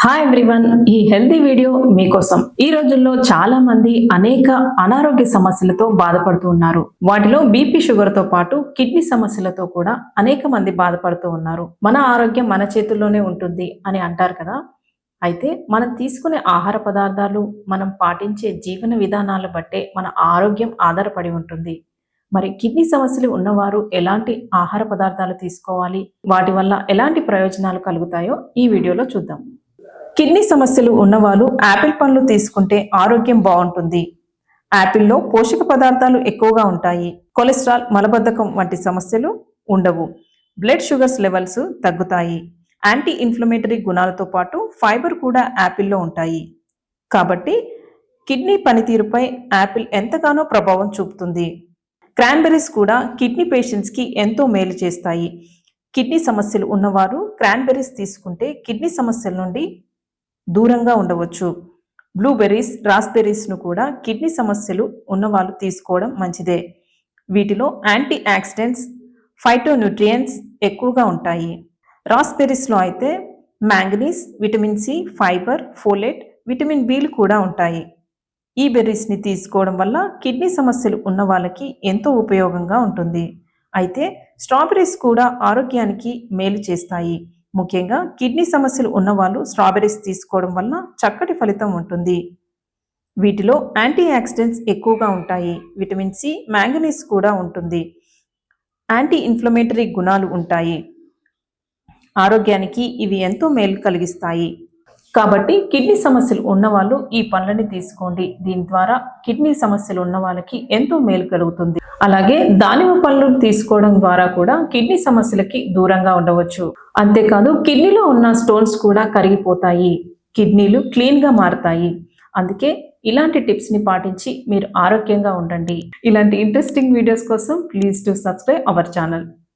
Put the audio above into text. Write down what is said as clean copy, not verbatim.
Hi everyone, ఈ healthy video మీకోసం. ఈ రోజుల్లో చాలా మంది అనేక అనారోగ్య సమస్యలతో బాధపడుతూ ఉన్నారు. వాటిలో బీపీ, షుగర్ తో పాటు కిడ్నీ సమస్యలతో కూడా అనేక మంది బాధపడుతూ ఉన్నారు. మన ఆరోగ్యం మన చేతుల్లోనే ఉంటుంది అని అంటారు కదా. అయితే మనం తీసుకునే ఆహార పదార్థాలు, మనం పాటించే జీవన విధానాలు బట్టే మన ఆరోగ్యం ఆధారపడి ఉంటుంది. మరి కిడ్నీ సమస్యలు ఉన్నవారు ఎలాంటి ఆహార పదార్థాలు తీసుకోవాలి, వాటి వల్ల ఎలాంటి ప్రయోజనాలు కలుగుతాయో ఈ వీడియోలో చూద్దాం. కిడ్నీ సమస్యలు ఉన్నవాళ్ళు యాపిల్ పండ్లు తీసుకుంటే ఆరోగ్యం బాగుంటుంది. యాపిల్లో పోషక పదార్థాలు ఎక్కువగా ఉంటాయి. కొలెస్ట్రాల్, మలబద్ధకం వంటి సమస్యలు ఉండవు. బ్లడ్ షుగర్స్ లెవెల్స్ తగ్గుతాయి. యాంటీ ఇన్ఫ్లమేటరీ గుణాలతో పాటు ఫైబర్ కూడా యాపిల్లో ఉంటాయి. కాబట్టి కిడ్నీ పనితీరుపై యాపిల్ ఎంతగానో ప్రభావం చూపుతుంది. క్రాన్బెర్రీస్ కూడా కిడ్నీ పేషెంట్స్కి ఎంతో మేలు చేస్తాయి. కిడ్నీ సమస్యలు ఉన్నవారు క్రాన్బెర్రీస్ తీసుకుంటే కిడ్నీ సమస్యల నుండి దూరంగా ఉండవచ్చు. బ్లూబెర్రీస్, రాస్బెర్రీస్ను కూడా కిడ్నీ సమస్యలు ఉన్నవాళ్ళు తీసుకోవడం మంచిదే. వీటిలో యాంటీ ఆక్సిడెంట్స్, ఫైటోన్యూట్రియంట్స్ ఎక్కువగా ఉంటాయి. రాస్బెర్రీస్లో అయితే manganese, vitamin C, fibre, folate, vitamin బిలు కూడా ఉంటాయి. ఈ బెర్రీస్ని తీసుకోవడం వల్ల కిడ్నీ సమస్యలు ఉన్న వాళ్ళకి ఎంతో ఉపయోగంగా ఉంటుంది. అయితే స్ట్రాబెర్రీస్ కూడా ఆరోగ్యానికి మేలు చేస్తాయి. ముఖ్యంగా కిడ్నీ సమస్యలు ఉన్నవాళ్ళు స్ట్రాబెర్రీస్ తీసుకోవడం వల్ల చక్కటి ఫలితం ఉంటుంది. వీటిలో యాంటీ ఆక్సిడెంట్స్ ఎక్కువగా ఉంటాయి. విటమిన్ సి, మ్యాంగనీస్ కూడా ఉంటుంది. యాంటీ ఇన్ఫ్లమేటరీ గుణాలు ఉంటాయి. ఆరోగ్యానికి ఇవి ఎంతో మేలు కలిగిస్తాయి. కాబట్టి కిడ్నీ సమస్యలు ఉన్నవాళ్ళు ఈ పండ్లని తీసుకోండి. దీని ద్వారా కిడ్నీ సమస్యలు ఉన్న వాళ్ళకి ఎంతో మేలు కలుగుతుంది. అలాగే దానిమ్మ పళ్ళు తీసుకోవడం ద్వారా కూడా కిడ్నీ సమస్యలకి దూరంగా ఉండవచ్చు. అంతేకాదు కిడ్నీలో ఉన్న స్టోన్స్ కూడా కరిగిపోతాయి. కిడ్నీలు క్లీన్గా మారుతాయి. అందుకే ఇలాంటి టిప్స్ని పాటించి మీరు ఆరోగ్యంగా ఉండండి. ఇలాంటి ఇంట్రెస్టింగ్ వీడియోస్ కోసం please do subscribe our channel.